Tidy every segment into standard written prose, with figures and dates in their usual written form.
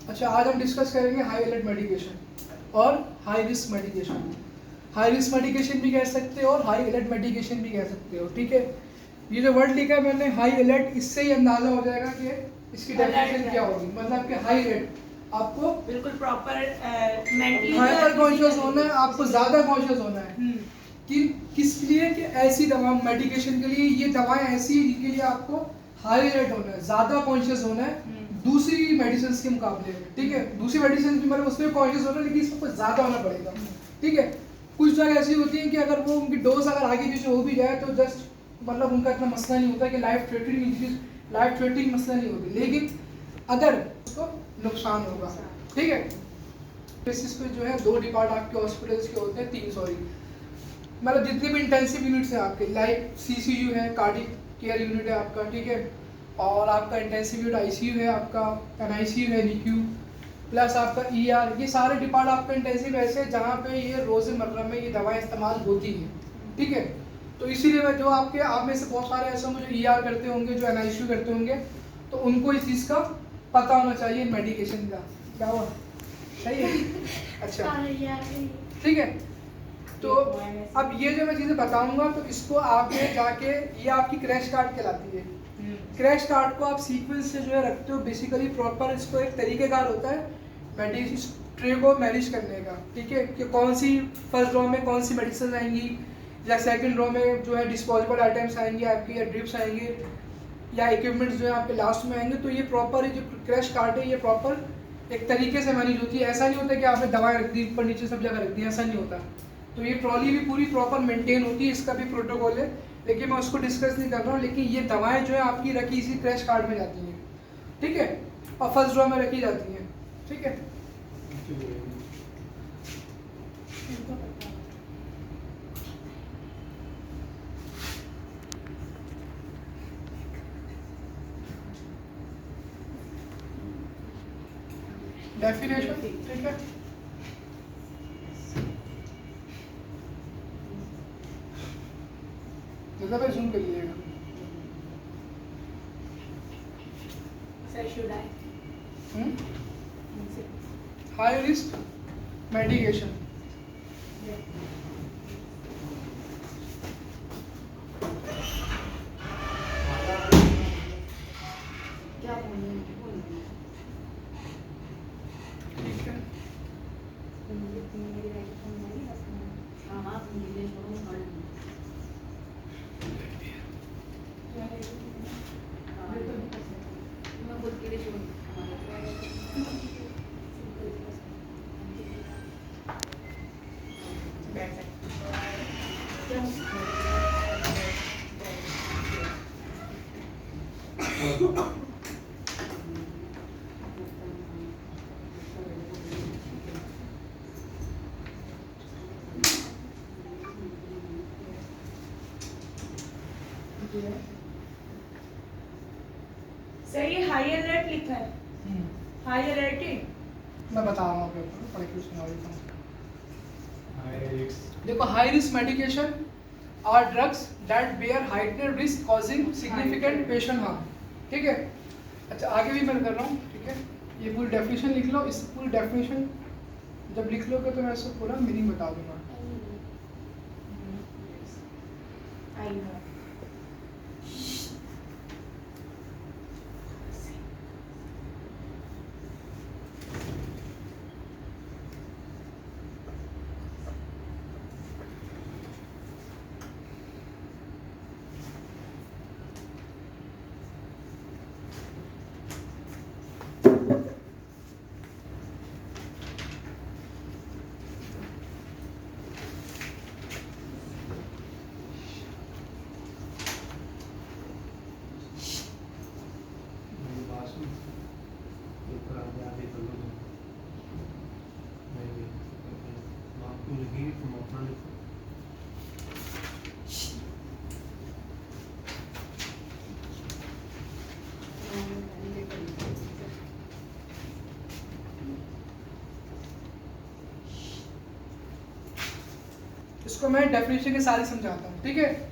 अच्छा, आज हम डिस्कस करेंगे हाई अलर्ट मेडिकेशन और high risk medication. High risk medication भी कह सकते हो और हाई अलर्ट मेडिकेशन भी कह सकते हो, ठीक है। ये जो वर्ड लिखा है मैंने हाई अलर्ट, इससे ही अंदाजा हो जाएगा कि इसकी डेफिनेशन क्या होगी। मतलब कि हाई अलर्ट आपको बिल्कुल प्रॉपर मेंटली हाइपर कॉन्शियस होना है, आपको ज़्यादा कॉन्शियस होना है कि किस लिए, कि ऐसी दवा मेडिकेशन के लिए, ये दवाएं ऐसी है जिनके लिए आपको हाई अलर्ट होना है, ज़्यादा कॉन्शियस होना है दूसरी मेडिसिन के मुकाबले में, ठीक है। दूसरी मेडिसिन की मतलब उसमें कॉन्शियस होना है, लेकिन इसमें कुछ ज़्यादा होना पड़ेगा, ठीक है। कुछ ड्रग ऐसी होती हैं कि अगर वो उनकी डोज अगर आगे पीछे हो भी जाए तो जस्ट मतलब उनका इतना मसला नहीं होता कि life threatening injuries, life threatening मसला नहीं होती, लेकिन अगर उसको नुकसान होगा, ठीक है। बेसिस पे जो है 2 डिपार्ट आपके हॉस्पिटल्स के होते हैं, 3 सॉरी, मतलब जितने भी इंटेंसिव यूनिट्स हैं आपके, लाइक सीसीयू है, कार्डिक केयर यूनिट है आपका, ठीक है, और आपका इंटेंसिव यूनिट आईसीयू है आपका, एनआईसीयू है, नीक्यू, प्लस आपका ईआर, ये सारे डिपार्ट आपके इंटेंसिव ऐसे हैं जहाँ पे ये रोज़मर्रा में ये दवाएं इस्तेमाल होती हैं, ठीक है। तो इसीलिए मैं जो आपके आप में से बहुत सारे ऐसे होंगे जो ईआर करते होंगे, जो एनआईसीयू करते होंगे, तो उनको इस चीज़ का पता होना चाहिए मेडिकेशन का। क्या हुआ, सही है, अच्छा, ठीक है। तो अब ये जो मैं चीज़ें बताऊंगा तो इसको आगे जाके ये आपकी क्रैश कार्ड कहलाती है। क्रैश कार्ड को आप सीक्वेंस से जो है रखते हो, बेसिकली प्रॉपर इसको एक तरीकेकार होता है मेडिसिन ट्रे को मैनेज करने का, ठीक है, कि कौन सी फर्स्ट ड्रॉ में कौन सी मेडिसिन आएंगी, या सेकंड ड्रॉ में जो है डिस्पोजेबल आइटम्स आएंगे आपके, या ड्रिप्स आएंगे, या इक्विपमेंट्स जो है आपके लास्ट में आएंगे। तो ये प्रॉपर जो क्रैश कार्ड है ये प्रॉपर एक तरीके से मैनेज होती है। ऐसा नहीं होता कि आपने दवाएं रख दी ऊपर नीचे सब जगह रख दी, ऐसा नहीं होता। तो ये ट्रॉली भी पूरी प्रॉपर मेंटेन होती है, इसका भी प्रोटोकॉल है, लेकिन मैं उसको डिस्कस नहीं कर रहा हूँ। लेकिन ये दवाएं जो है आपकी रखी इसी क्रैश कार्ड में जाती हैं, ठीक है, और फर्स्ट ड्रॉ में रखी जाती हैं, ठीक है। डेफिनेशन, ठीक है। जगह पे जूम कर लीजिएगा। हाई रिस्क मेडिकेशन, ठीक है। सही, हाई अलर्ट लिखा है, हाई अलर्टेड। मैं बता रहा हूँ आपको, पढ़ के सुना देता हूँ। देखो, high risk medication are drugs that bear हाइटेड risk causing significant patient harm, ठीक है। अच्छा, आगे भी मैं कर रहा हूँ, ठीक है। ये पूरी डेफिनेशन लिख लो। इस पूरी डेफिनेशन जब लिख लोगे तो मैं इसको पूरा मीनिंग बता दूंगा। इसको मैं डेफिनेशन के साथ ही समझाता हूँ, ठीक है।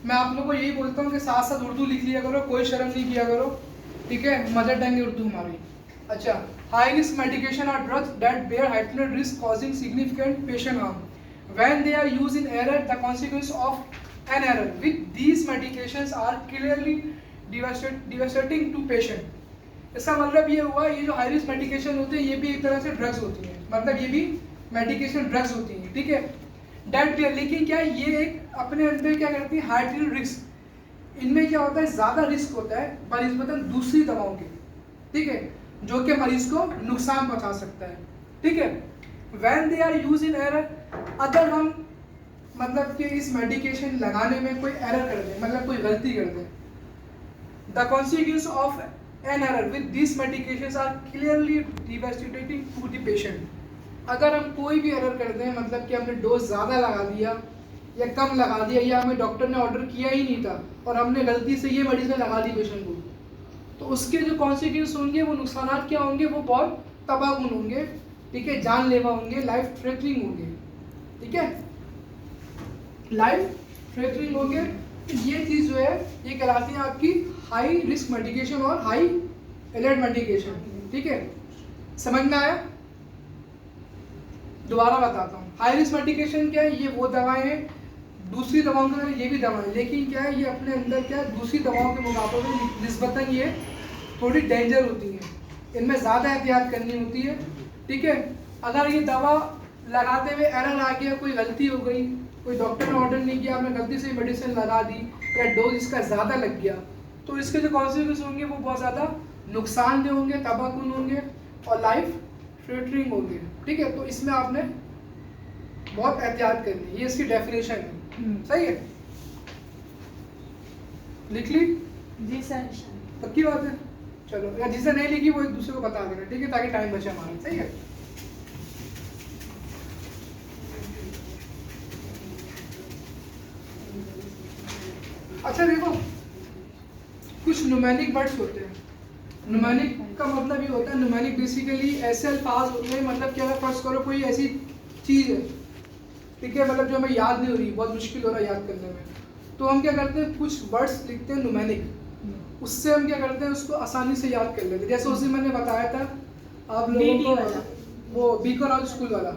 मैं आप लोगों को यही बोलता हूँ कि साथ साथ उर्दू लिख लिया करो, कोई शर्म नहीं किया करो, ठीक है। मदर टंग है उर्दू हमारी, अच्छा, high risk medication are drugs that bear heightened risk causing significant patient harm. When they are used in error, the consequences of an error with these medications are clearly devastating to patient. इसका मतलब ये हुआ, ये जो high risk medication होते हैं ये भी एक तरह से ड्रग्स होती हैं, मतलब ये भी मेडिकेशन ड्रग्स होती हैं, ठीक है। डेट बेयर, लेकिन क्या ये एक अपने अंदर क्या करती है, हाइटेड रिस्क, इनमें क्या होता है, ज़्यादा रिस्क होता है बनिस्बतन दूसरी दवाओं के, ठीक है, जो कि मरीज को नुकसान पहुंचा सकता है, ठीक है। When they are use in error, अगर हम मतलब कि इस मेडिकेशन लगाने में कोई एरर कर दें, मतलब कोई गलती कर दें, the consequence of an error with this medications are clearly devastating to the patient. अगर हम कोई भी एरर कर दें, मतलब कि हमने डोज ज़्यादा लगा दिया या कम लगा दिया, या हमें डॉक्टर ने ऑर्डर किया ही नहीं था और हमने गलती से ये मेडिसिन लगा दी पेशेंट को, तो उसके जो कॉन्सिक्वेंस होंगे, वो नुकसान क्या होंगे, वो बहुत तबाहकुन होंगे, ठीक है, जानलेवा होंगे, लाइफ थ्रेटनिंग होंगे, ठीक है, लाइफ थ्रेटनिंग होंगे। ये चीज़ जो है ये कहलाती है आपकी हाई रिस्क मेडिकेशन और हाई अलर्ट मेडिकेशन, ठीक है, समझ में आया? दोबारा बताता हूँ, हाई रिस्क मेडिकेशन क्या है, ये वो दवाएं हैं, दूसरी दवाओं के अंदर ये भी दवाएं, लेकिन क्या है, ये अपने अंदर क्या है, दूसरी दवाओं के मुकाबले में निस्बतन ये थोड़ी डेंजर होती हैं, इनमें ज़्यादा एहतियात करनी होती है, ठीक है। अगर ये दवा लगाते हुए एरर आ गया, कोई गलती हो गई, कोई डॉक्टर ने ऑर्डर नहीं किया, आपने गलती से मेडिसिन लगा दी या डोज इसका ज़्यादा लग गया, तो इसके जो कॉन्सिक्वेंस होंगे वो बहुत ज़्यादा नुकसानदेह होंगे, तबाहकुन होंगे और लाइफ थ्रेटनिंग होंगे, ठीक है। तो इसमें आपने बहुत एहतियात करनी है, ये इसकी डेफिनेशन है, सही है, लिख ली? जी सर। पक्की बात है, चलो, या जिसे नहीं लिखी वो एक दूसरे को बता देना, ठीक है, ताकि टाइम बचे हमारा, सही है। अच्छा देखो, कुछ न्यूमेरिक वर्ड्स होते हैं, न्यूमेरिक का मतलब ये होता है, न्यूमेरिक बेसिकली ऐसे अल्फाज होते हैं, मतलब कि अगर फर्स्ट करो कोई ऐसी चीज़ है, ठीक है, मतलब जो हमें याद नहीं हो रही, बहुत मुश्किल हो रहा है याद करने में, तो हम क्या करते हैं, कुछ वर्ड्स लिखते हैं न्यूमेरिक, उससे हम क्या करते हैं, उसको आसानी से याद कर लेते हैं। जैसे उसी मैंने बताया था आप लोगों को, वो बीकन हाउस स्कूल वाला,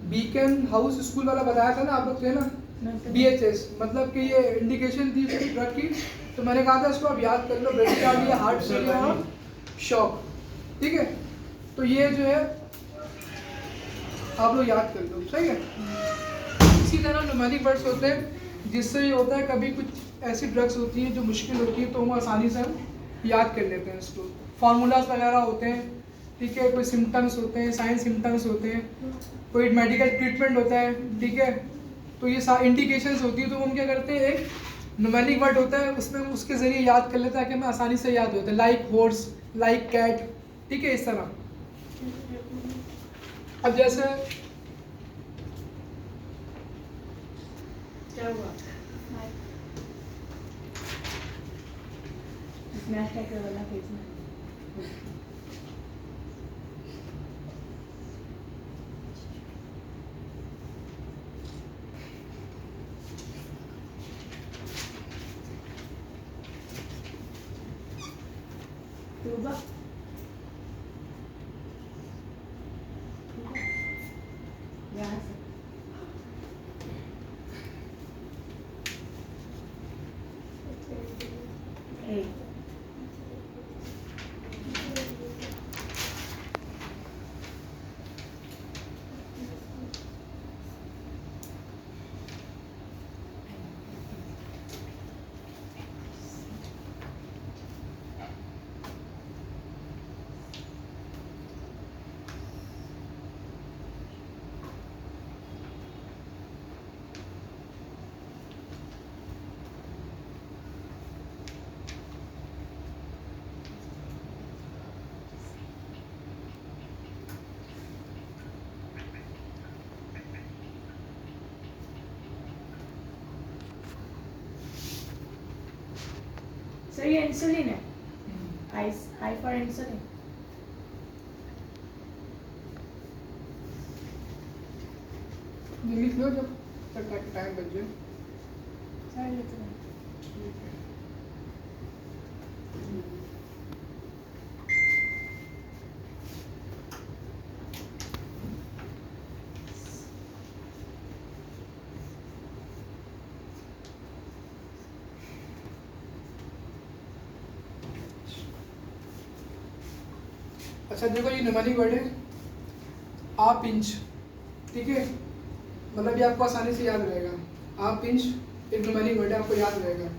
बीकन हाउस स्कूल वाला बताया था ना, आप लोग थे ना, BHS, मतलब कि ये इंडिकेशन थी उसकी ड्रग की, तो मैंने कहा था इसको आप याद कर लो, ब्रेडिकार्डिया, हार्ट फेलियर और शॉक, ठीक है, तो ये जो है आप लोग याद कर लो, सही है। इसी तरह न्यूमेरिक वर्ड्स होते हैं, जिससे ये होता है कभी कुछ ऐसी ड्रग्स होती हैं जो मुश्किल होती है, तो वो आसानी से हम याद कर लेते हैं इसको, फार्मूलाज वगैरह होते हैं, ठीक है, कोई सिम्टम्स होते हैं, साइंस सिम्टम्स होते हैं, कोई मेडिकल ट्रीटमेंट होता है, ठीक है, तो ये इंडिकेशंस होती है, तो हम क्या करते हैं, एक न्यूमेरिक वर्ड होता है, उसमें उसके ज़रिए याद कर लेते हैं कि हमें आसानी से याद होता है, लाइक हॉर्स, लाइक कैट, ठीक है, इस तरह। अब जैसे क्या हुआ? स्मैश टैकर वाला पेज में यहाँ से सर ये इंसुलिन है, आई फॉर इंसुलिन। लिख लो जब तक टाइम बच जाए। सर लिख लो। ठीक है। अच्छा देखो ये न्यूमेरिक वर्ड है आप इंच, ठीक है, मतलब ये आपको आसानी से याद रहेगा। आप इंच एक न्यूमेरिक वर्ड है, आपको याद रहेगा।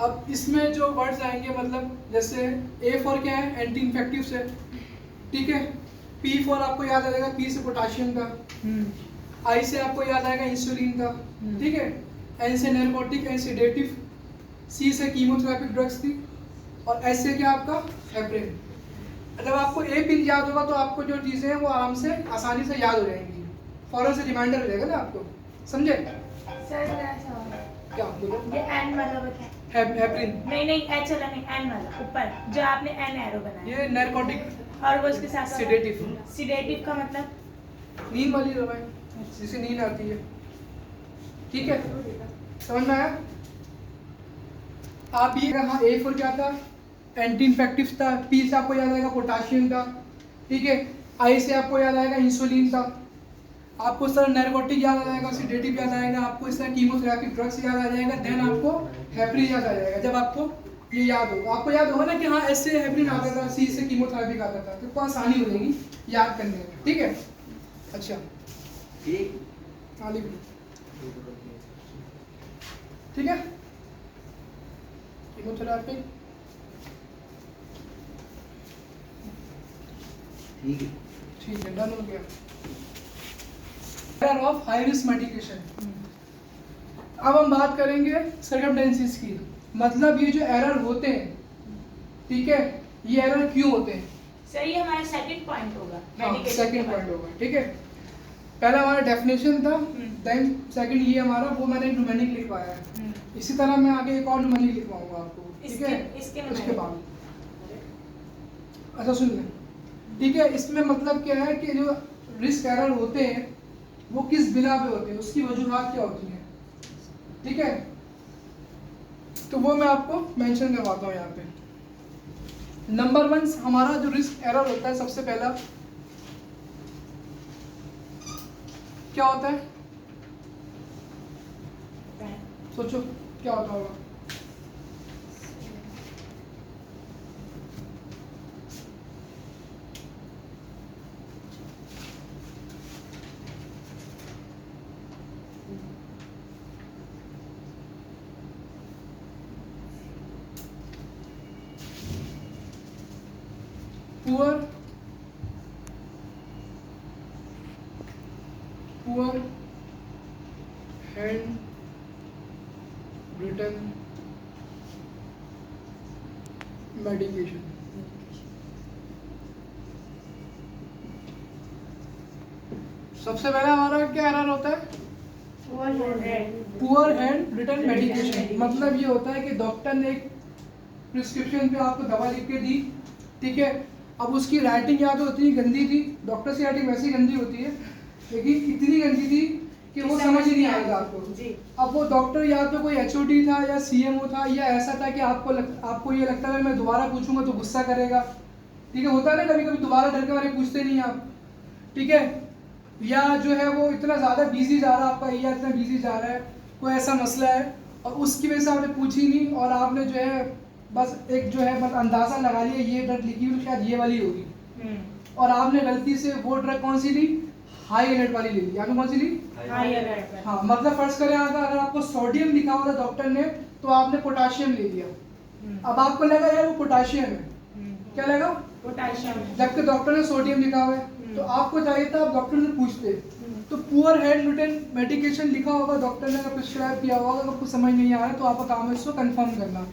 अब इसमें जो वर्ड्स आएंगे मतलब जैसे ए फॉर क्या है, एंटी इन्फेक्टिव से, ठीक है। पी फॉर आपको याद आएगा, पी से पोटाशियम का, आई से आपको याद आएगा इंसुलिन का, ठीक है। एन से नैरकोटिक एंड सेडेटिव, सी से कीमोथेरेपिक ड्रग्स थी, और एस से क्या आपका हेपरिन। जब आपको ए पिन याद होगा तो आपको जो चीज़ें हैं वो आराम से आसानी से याद हो जाएंगी, फौरन से रिमाइंडर हो जाएगा ना आपको, समझे? सर मेरा सवाल है, क्या बोलो? ये एन वाला बताएं। हेपरिन नहीं एच वाला नहीं, एन वाला ऊपर जो आपने एन एरो बनाया, ये नैरकोटिक और वो उसके साथ सेडेटिव, सिडेटिव का मतलब नींद वाली दवाई जिसे नींद आती है, ठीक है, समझ में आया? आप ये हाँ ए फॉर क्या था, एंटी इन्फेक्टिव था, पी से आपको याद आएगा पोटाशियम था, ठीक है। आई से आपको याद आएगा इंसुलिन था, आपको सर नैरकोटिक याद आ जाएगा, सेडेटिव याद आएगा, आपको इस तरह कीमोथेरेपी ड्रग्स याद आ जाएगा, देन आपको हेपरिन याद आ जाएगा। जब आपको ये याद होगा, आपको याद होगा ना कि हाँ ऐसे हेपरिन आता था, सी से कीमोथेरेपी का आता था, तो आपको आसानी हो जाएगी याद करने में, ठीक है। अच्छा ठीक है, कीमोथेरेपी ठीक है, डन हो गया। Error of high risk medication. अब हम बात करेंगे सर्कमस्टेंसेस की, मतलब ये जो एरर होते हैं, ठीक है, ये एरर क्यों होते हैं? सर ये हमारा सेकंड पॉइंट होगा, सेकंड पॉइंट होगा, ठीक है। पहला हमारा डेफिनेशन था, देन सेकंड ये हमारा वो मैंने न्यूमेरिक लिखवाया है, इसी तरह मैं आगे एक और न्यूमेरिक लिखवाऊंगा आपको, ठीक है, उसके बाद। अच्छा सुन लें, ठीक है। इसमें मतलब क्या है कि जो रिस्क एरर होते हैं वो किस बिना पे होते हैं, उसकी वजूहात क्या होती हैं, ठीक है, तो वो मैं आपको मेंशन करवाता हूँ यहाँ पे। नंबर 1 हमारा जो रिस्क एरर होता है, सबसे पहला क्या होता है, सोचो क्या होता होगा? Poor handwritten medication. सबसे पहला हमारा क्या एरर होता है? Poor handwritten medication. मतलब ये होता है कि डॉक्टर ने एक प्रिस्क्रिप्शन पे आपको दवा लिख के दी, ठीक है, अब उसकी राइटिंग या तो इतनी गंदी थी, डॉक्टर की राइटिंग वैसे ही गंदी होती है, लेकिन इतनी गंदी थी कि वो समझ ही नहीं आएगा आपको। अब वो डॉक्टर या तो कोई HOD था या CMO था, या ऐसा था कि आपको ये लगता है मैं दोबारा पूछूंगा तो गुस्सा करेगा, ठीक है, होता है ना कभी कभी, दोबारा डर के बारे पूछते नहीं आप, ठीक है, या जो है वो इतना ज़्यादा बिजी जा रहा है आपका, या इतना बिजी जा रहा है, कोई ऐसा मसला है और उसकी वजह से आपने पूछी नहीं, और आपने जो है बस एक जो है बस अंदाज़ा लगा लिया ये ड्रग लिखी हुई शायद ये वाली होगी, और आपने गलती से वो ड्रग कौन सी ली, हाई अलर्ट वाली ले ली। आपने कौन सी ली? High alert. हाँ, मतलब फर्ज करें अगर आपको सोडियम लिखा हुआ था डॉक्टर ने, तो आपने पोटाशियम ले लिया। अब आपको लगा यार वो पोटाशियम है, क्या लगा? पोटाशियम, जबकि डॉक्टर ने सोडियम लिखा हुआ है। तो आपको चाहिए था आप डॉक्टर से पूछते, तो पुअर हैंड रिटन मेडिकेशन लिखा होगा, डॉक्टर ने अगर प्रिस्क्राइब किया होगा, अगर कुछ समझ नहीं आ रहा है तो आपका काम है इसको कंफर्म करना।